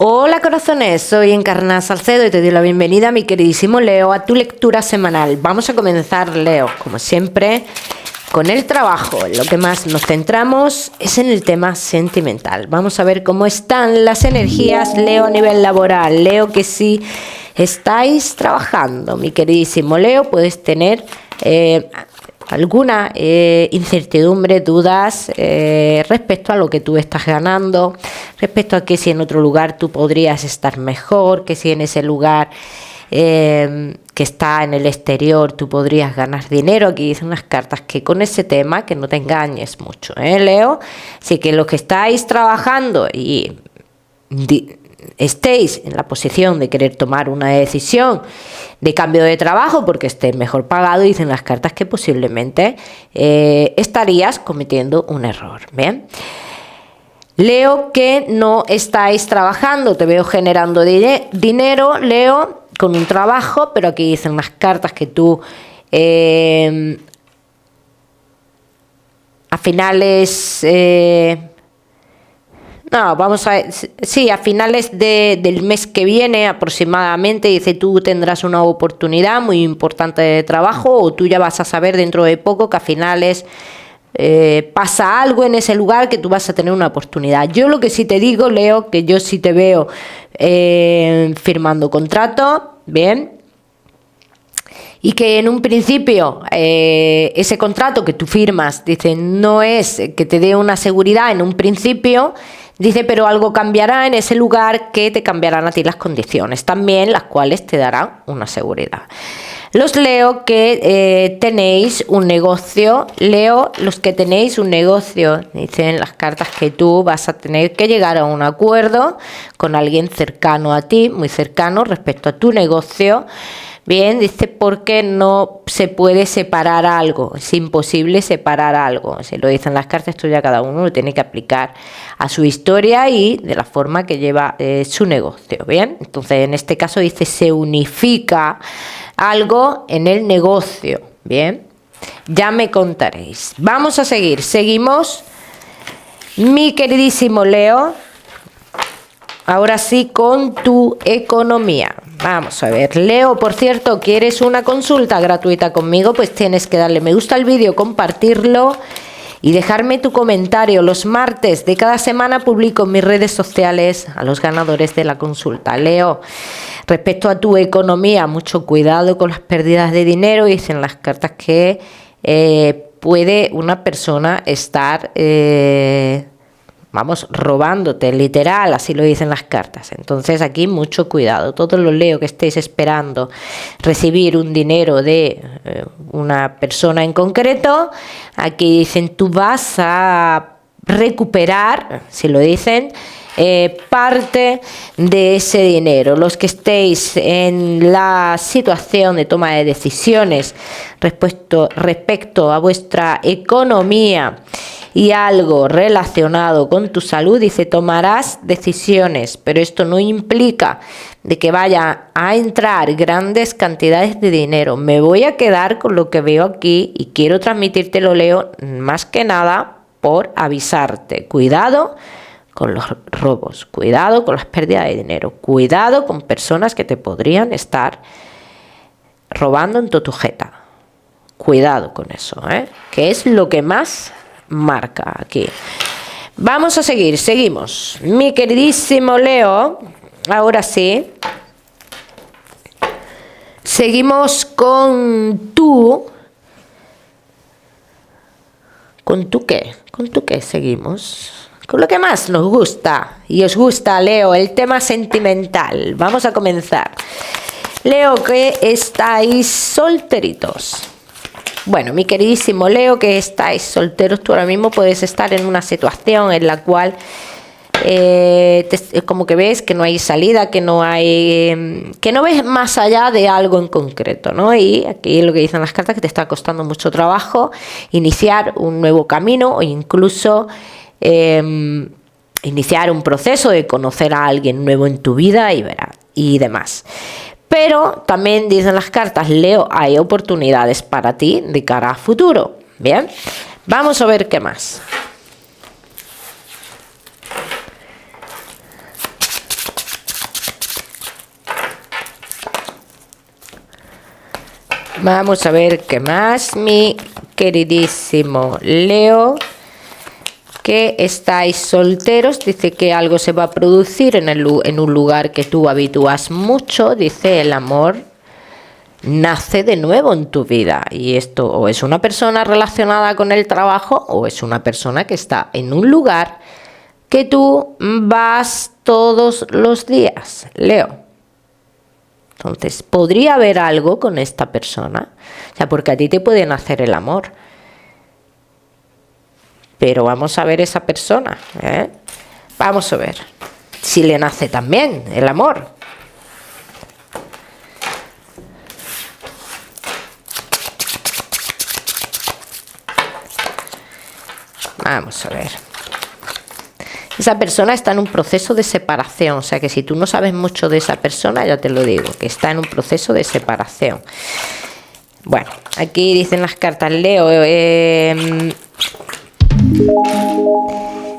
Hola corazones, soy Encarna Salcedo y te doy la bienvenida, mi queridísimo Leo, a tu lectura semanal. Vamos a comenzar, Leo, como siempre, con el trabajo. En lo que más nos centramos es en el tema sentimental. Vamos a ver cómo están las energías, Leo, a nivel laboral. Leo, que si estáis trabajando, mi queridísimo Leo, puedes tener alguna incertidumbre, dudas respecto a lo que tú estás ganando, respecto a que si en otro lugar tú podrías estar mejor, que si en ese lugar que está en el exterior tú podrías ganar dinero. Aquí dicen unas cartas que con ese tema que no te engañes mucho, Leo. Así que los que estáis trabajando y estéis en la posición de querer tomar una decisión de cambio de trabajo porque estés mejor pagado, dicen las cartas que posiblemente estarías cometiendo un error. Bien, Leo, que no estáis trabajando, te veo generando dinero, Leo, con un trabajo, pero aquí dicen las cartas que tú a finales no, vamos a ver, sí, a finales del mes que viene aproximadamente, dice, tú tendrás una oportunidad muy importante de trabajo, o tú ya vas a saber dentro de poco que a finales pasa algo en ese lugar que tú vas a tener una oportunidad. Yo lo que sí te digo, Leo, que yo sí te veo firmando contrato, bien, y que en un principio ese contrato que tú firmas, dice, no es que te dé una seguridad en un principio, dice, pero algo cambiará en ese lugar que te cambiarán a ti las condiciones también, las cuales te darán una seguridad. Los Leo que tenéis un negocio, Leo, los que tenéis un negocio, dicen las cartas que tú vas a tener que llegar a un acuerdo con alguien cercano a ti, muy cercano respecto a tu negocio. Bien, dice, porque no se puede separar algo, es imposible separar algo. Si lo dicen las cartas, esto ya cada uno lo tiene que aplicar a su historia y de la forma que lleva su negocio. Bien, entonces en este caso dice, se unifica algo en el negocio. Bien, ya me contaréis. Vamos a seguir, seguimos, mi queridísimo Leo. Ahora sí, con tu economía. Vamos a ver, Leo, por cierto, ¿quieres una consulta gratuita conmigo? Pues tienes que darle me gusta al vídeo, compartirlo y dejarme tu comentario. Los martes de cada semana publico en mis redes sociales a los ganadores de la consulta. Leo, respecto a tu economía, mucho cuidado con las pérdidas de dinero. Dicen las cartas que puede una persona estar robándote, literal, así lo dicen las cartas. Entonces aquí mucho cuidado. Todos los Leo que estéis esperando recibir un dinero de una persona en concreto, aquí dicen, tú vas a recuperar, si lo dicen, parte de ese dinero. Los que estéis en la situación de toma de decisiones respecto a vuestra economía y algo relacionado con tu salud, dice, tomarás decisiones, pero esto no implica de que vaya a entrar grandes cantidades de dinero. Me voy a quedar con lo que veo aquí y quiero transmitírtelo, Leo, más que nada por avisarte. Cuidado con los robos, cuidado con las pérdidas de dinero, cuidado con personas que te podrían estar robando en tu tarjeta. Cuidado con eso, que es lo que más marca aquí. Vamos a seguir, seguimos, mi queridísimo Leo. Ahora sí, seguimos con tu qué seguimos, con lo que más nos gusta y os gusta, Leo, el tema sentimental. Vamos a comenzar, Leo, que estáis solteritos. Bueno, mi queridísimo Leo, que estáis solteros, tú ahora mismo puedes estar en una situación en la cual como que ves que no hay salida, que no ves más allá de algo en concreto, ¿no? Y aquí lo que dicen las cartas, que te está costando mucho trabajo iniciar un nuevo camino o incluso iniciar un proceso de conocer a alguien nuevo en tu vida y demás. Pero también dicen las cartas, Leo, hay oportunidades para ti de cara a futuro. Bien, vamos a ver qué más. Vamos a ver qué más, mi queridísimo Leo, que estáis solteros. Dice que algo se va a producir en un lugar que tú habitúas mucho. Dice el amor nace de nuevo en tu vida, y esto o es una persona relacionada con el trabajo o es una persona que está en un lugar que tú vas todos los días, Leo. Entonces, podría haber algo con esta persona, o sea, porque a ti te puede nacer el amor, pero vamos a ver esa persona, ¿eh? Vamos a ver si le nace también el amor. Vamos a ver. Esa persona está en un proceso de separación, o sea que si tú no sabes mucho de esa persona, ya te lo digo, que está en un proceso de separación. Bueno, aquí dicen las cartas, Leo,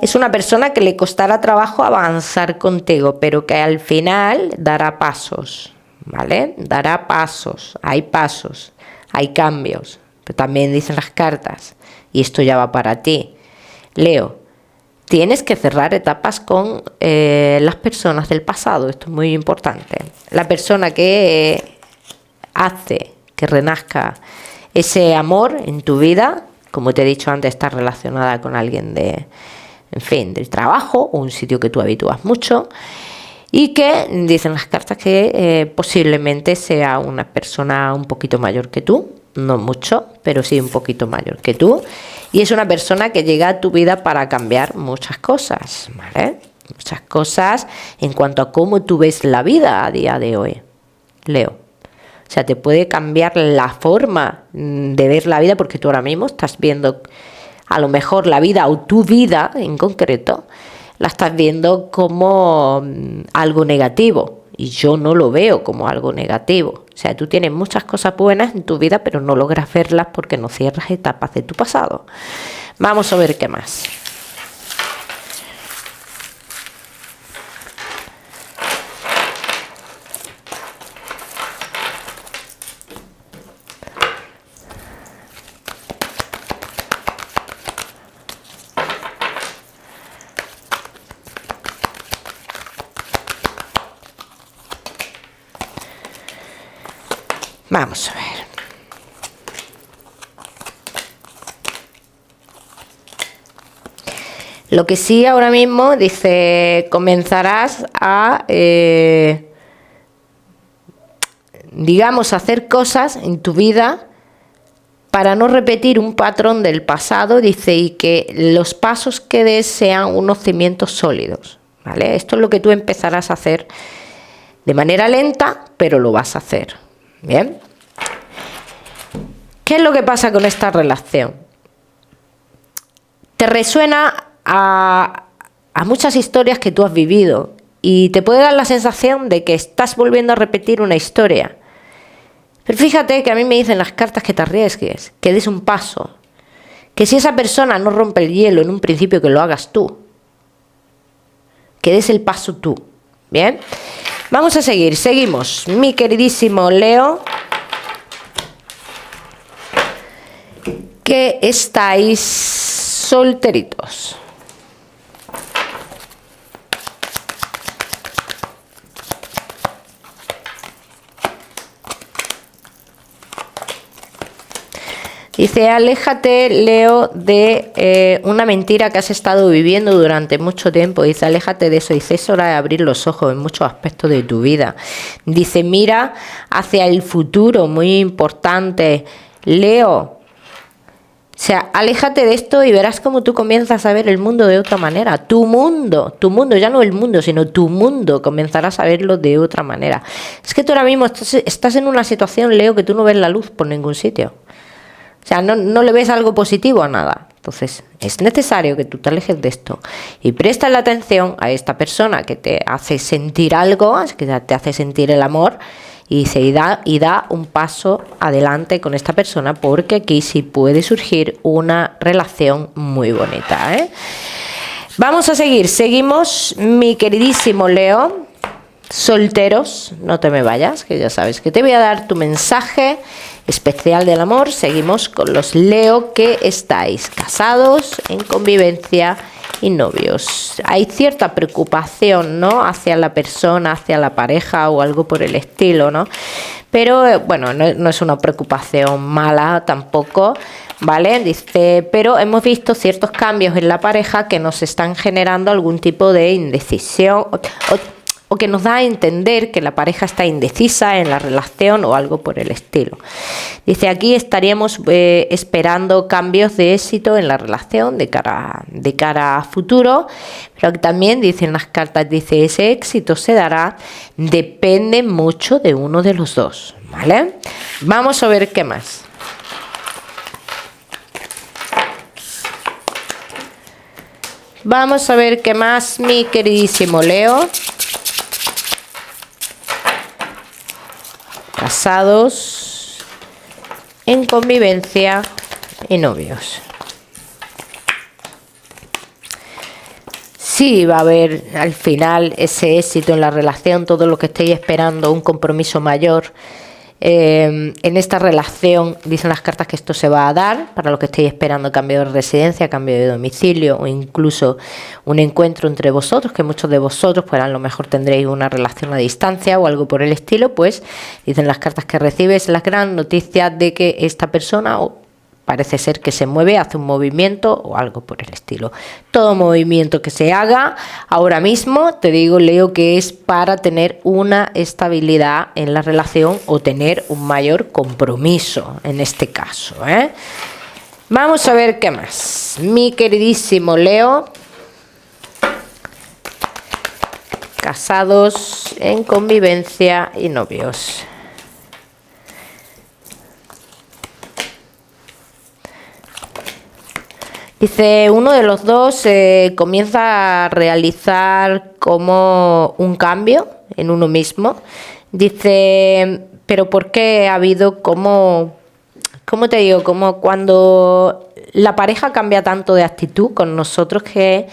es una persona que le costará trabajo avanzar contigo, pero que al final dará pasos, ¿vale? Dará pasos, hay cambios, pero también dicen las cartas, y esto ya va para ti, Leo. Tienes que cerrar etapas con las personas del pasado, esto es muy importante. La persona que hace que renazca ese amor en tu vida, como te he dicho antes, está relacionada con alguien del trabajo o un sitio que tú habitúas mucho, y que dicen las cartas que posiblemente sea una persona un poquito mayor que tú, no mucho, pero sí un poquito mayor que tú. Y es una persona que llega a tu vida para cambiar muchas cosas, ¿vale? Muchas cosas en cuanto a cómo tú ves la vida a día de hoy, Leo. O sea, te puede cambiar la forma de ver la vida, porque tú ahora mismo estás viendo a lo mejor la vida o tu vida en concreto, la estás viendo como algo negativo. Y yo no lo veo como algo negativo. O sea, tú tienes muchas cosas buenas en tu vida, pero no logras verlas porque no cierras etapas de tu pasado. Vamos a ver qué más. Vamos a ver. Lo que sí ahora mismo dice, comenzarás a, digamos, hacer cosas en tu vida para no repetir un patrón del pasado, dice, y que los pasos que des sean unos cimientos sólidos, ¿vale? Esto es lo que tú empezarás a hacer de manera lenta, pero lo vas a hacer. Bien. ¿Qué es lo que pasa con esta relación? Te resuena a muchas historias que tú has vivido y te puede dar la sensación de que estás volviendo a repetir una historia. Pero fíjate que a mí me dicen las cartas que te arriesgues, que des un paso, que si esa persona no rompe el hielo en un principio, que lo hagas tú, que des el paso tú. Bien. Vamos a seguimos, mi queridísimo Leo, que estáis solteritos. Dice, aléjate, Leo, de una mentira que has estado viviendo durante mucho tiempo. Dice, aléjate de eso. Dice, es hora de abrir los ojos en muchos aspectos de tu vida. Dice, mira hacia el futuro, muy importante, Leo. O sea, aléjate de esto y verás cómo tú comienzas a ver el mundo de otra manera. Tu mundo, ya no el mundo, sino tu mundo, comenzarás a verlo de otra manera. Es que tú ahora mismo estás en una situación, Leo, que tú no ves la luz por ningún sitio. O sea, no le ves algo positivo a nada. Entonces, es necesario que tú te alejes de esto y prestas la atención a esta persona que te hace sentir algo, que te hace sentir el amor, y da un paso adelante con esta persona, porque aquí sí puede surgir una relación muy bonita, ¿eh? Vamos a seguimos, mi queridísimo Leo, Solteros, no te me vayas, que ya sabes que te voy a dar tu mensaje especial del amor. Seguimos con los Leo que estáis casados, en convivencia y novios. Hay cierta preocupación, ¿no?, hacia la persona, hacia la pareja o algo por el estilo, ¿no? Pero bueno, no es una preocupación mala tampoco, ¿vale? Dice, pero hemos visto ciertos cambios en la pareja que nos están generando algún tipo de indecisión o que nos da a entender que la pareja está indecisa en la relación o algo por el estilo. Dice, aquí estaríamos esperando cambios de éxito en la relación de cara a futuro, pero también dicen las cartas, dice, ese éxito se dará, depende mucho de uno de los dos, ¿vale? Vamos a ver qué más. Vamos a ver qué más, mi queridísimo Leo. Casados, en convivencia y novios. Sí, va a haber al final ese éxito en la relación, todo lo que estéis esperando, un compromiso mayor. En esta relación dicen las cartas que esto se va a dar para lo que estéis esperando, cambio de residencia, cambio de domicilio o incluso un encuentro entre vosotros, que muchos de vosotros pues a lo mejor tendréis una relación a distancia o algo por el estilo. Pues dicen las cartas que recibes la gran noticia de que esta persona parece ser que se mueve, hace un movimiento o algo por el estilo. Todo movimiento que se haga ahora mismo, te digo, Leo, que es para tener una estabilidad en la relación o tener un mayor compromiso en este caso, ¿eh? Vamos a ver qué más. Mi queridísimo Leo, casados, en convivencia y novios. Dice, uno de los dos comienza a realizar como un cambio en uno mismo. Dice, pero ¿por qué ha habido como, cómo te digo, como cuando la pareja cambia tanto de actitud con nosotros que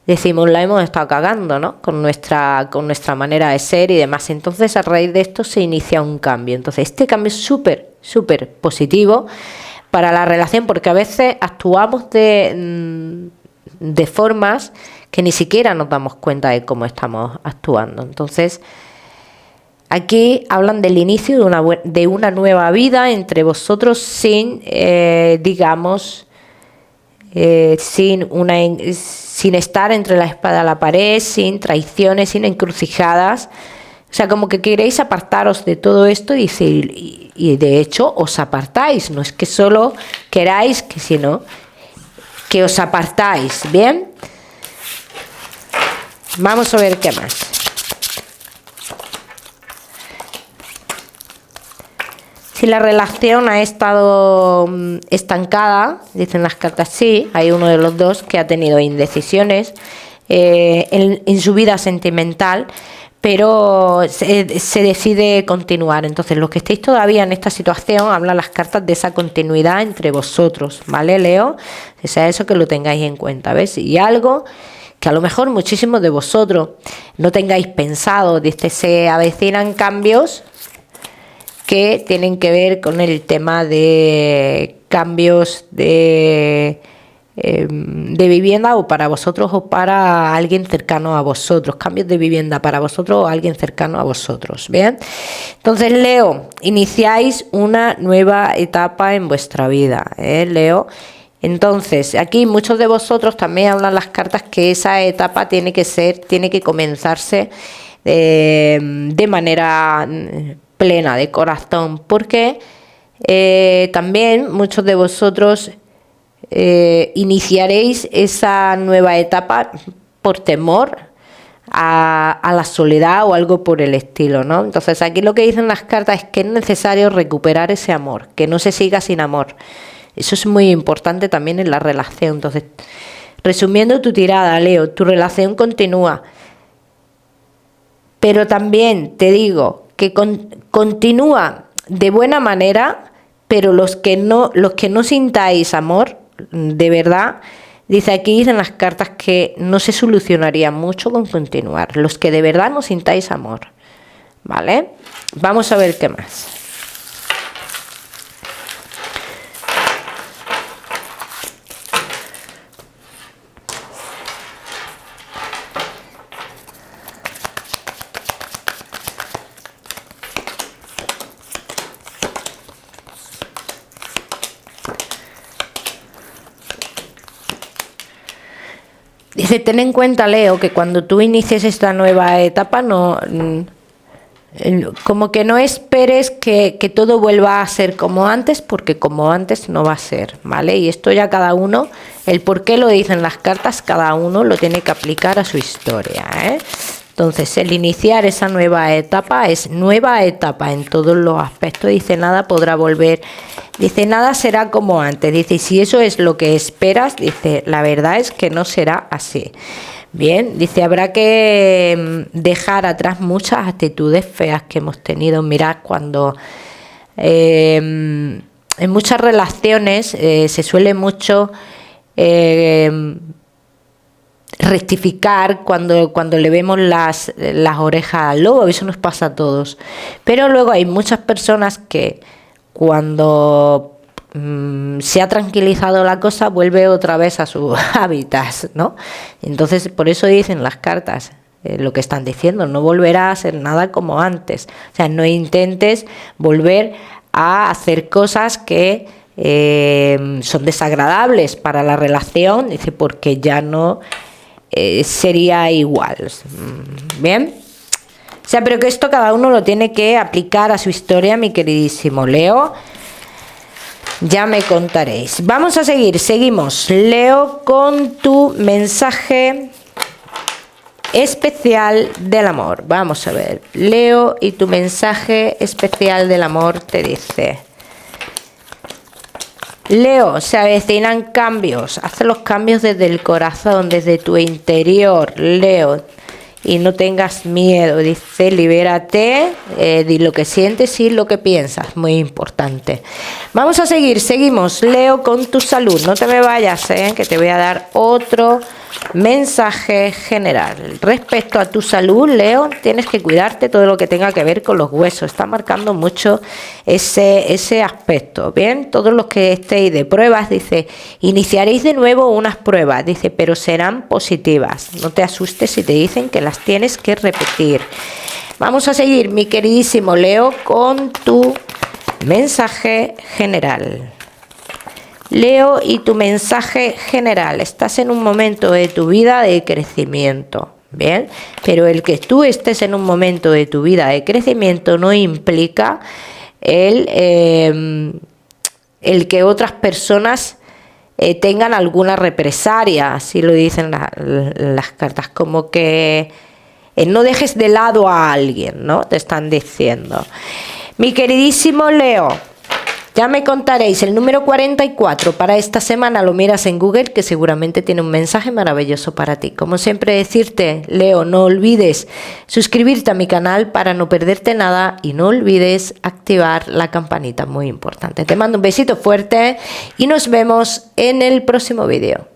decimos, la hemos estado cagando, ¿no?, con nuestra manera de ser y demás. Entonces, a raíz de esto se inicia un cambio. Entonces, este cambio es súper positivo para la relación, porque a veces actuamos de formas que ni siquiera nos damos cuenta de cómo estamos actuando. Entonces, aquí hablan del inicio de una nueva vida entre vosotros sin, sin estar entre la espada y la pared, sin traiciones, sin encrucijadas. O sea, como que queréis apartaros de todo esto y de hecho os apartáis. No es que solo queráis, sino que os apartáis. ¿Bien? Vamos a ver qué más. Si la relación ha estado estancada, dicen las cartas, sí, hay uno de los dos que ha tenido indecisiones en su vida sentimental, pero se decide continuar. Entonces, los que estéis todavía en esta situación, hablan las cartas de esa continuidad entre vosotros, ¿vale, Leo? O sea, eso que lo tengáis en cuenta, ¿ves? Y algo que a lo mejor muchísimos de vosotros no tengáis pensado, dice, se avecinan cambios que tienen que ver con el tema de cambios de vivienda, o para vosotros o para alguien cercano a vosotros, cambios de vivienda para vosotros o alguien cercano a vosotros. Bien, entonces, Leo, iniciáis una nueva etapa en vuestra vida, Leo. Entonces, aquí muchos de vosotros también hablan las cartas que esa etapa tiene que comenzarse de manera plena, de corazón, porque también muchos de vosotros iniciaréis esa nueva etapa por temor a la soledad o algo por el estilo, ¿no? Entonces, aquí lo que dicen las cartas es que es necesario recuperar ese amor, que no se siga sin amor. Eso es muy importante también en la relación. Entonces, resumiendo tu tirada, Leo, tu relación continúa, pero también te digo que continúa de buena manera, pero los que no sintáis amor de verdad, Dice aquí, dicen las cartas que no se solucionaría mucho con continuar. Los que de verdad no sintáis amor. ¿Vale? Vamos a ver qué más. Dice, ten en cuenta, Leo, que cuando tú inicies esta nueva etapa, como que no esperes que todo vuelva a ser como antes, porque como antes no va a ser, ¿vale? Y esto ya cada uno, el por qué lo dicen las cartas, cada uno lo tiene que aplicar a su historia, ¿eh? Entonces, el iniciar esa nueva etapa es nueva etapa en todos los aspectos. Dice, nada podrá volver. Dice, nada será como antes. Dice, y si eso es lo que esperas, dice, la verdad es que no será así. Bien, dice, habrá que dejar atrás muchas actitudes feas que hemos tenido. Mirad, cuando en muchas relaciones se suele mucho rectificar cuando le vemos las orejas al lobo. Eso nos pasa a todos. Pero luego hay muchas personas que cuando se ha tranquilizado la cosa, vuelve otra vez a sus hábitats, ¿no? Entonces, por eso dicen las cartas, lo que están diciendo, no volverá a ser nada como antes. O sea, no intentes volver a hacer cosas que son desagradables para la relación, dice, porque ya no sería igual. Bien. O sea, pero que esto cada uno lo tiene que aplicar a su historia, mi queridísimo Leo. Ya me contaréis. Vamos a seguir, seguimos. Leo, con tu mensaje especial del amor. Vamos a ver. Leo, y tu mensaje especial del amor te dice: Leo, se avecinan cambios. Haz los cambios desde el corazón, desde tu interior, Leo. Y no tengas miedo, dice, libérate, di lo que sientes y lo que piensas, muy importante. Vamos a seguir, seguimos, Leo, con tu salud, no te me vayas, que te voy a dar otro mensaje general. Respecto a tu salud, Leo, tienes que cuidarte todo lo que tenga que ver con los huesos, está marcando mucho ese aspecto, ¿bien? Todos los que estéis de pruebas, dice, iniciaréis de nuevo unas pruebas, dice, pero serán positivas, no te asustes si te dicen que las tienes que repetir. Vamos a seguir, mi queridísimo Leo, con tu mensaje general. Leo, y tu mensaje general. Estás en un momento de tu vida de crecimiento, ¿bien? Pero el que tú estés en un momento de tu vida de crecimiento no implica el que otras personas tengan alguna represalia, así lo dicen las cartas, como que no dejes de lado a alguien, ¿no? Te están diciendo. Mi queridísimo Leo, ya me contaréis, el número 44 para esta semana lo miras en Google, que seguramente tiene un mensaje maravilloso para ti. Como siempre decirte, Leo, no olvides suscribirte a mi canal para no perderte nada y no olvides activar la campanita, muy importante. Te mando un besito fuerte y nos vemos en el próximo vídeo.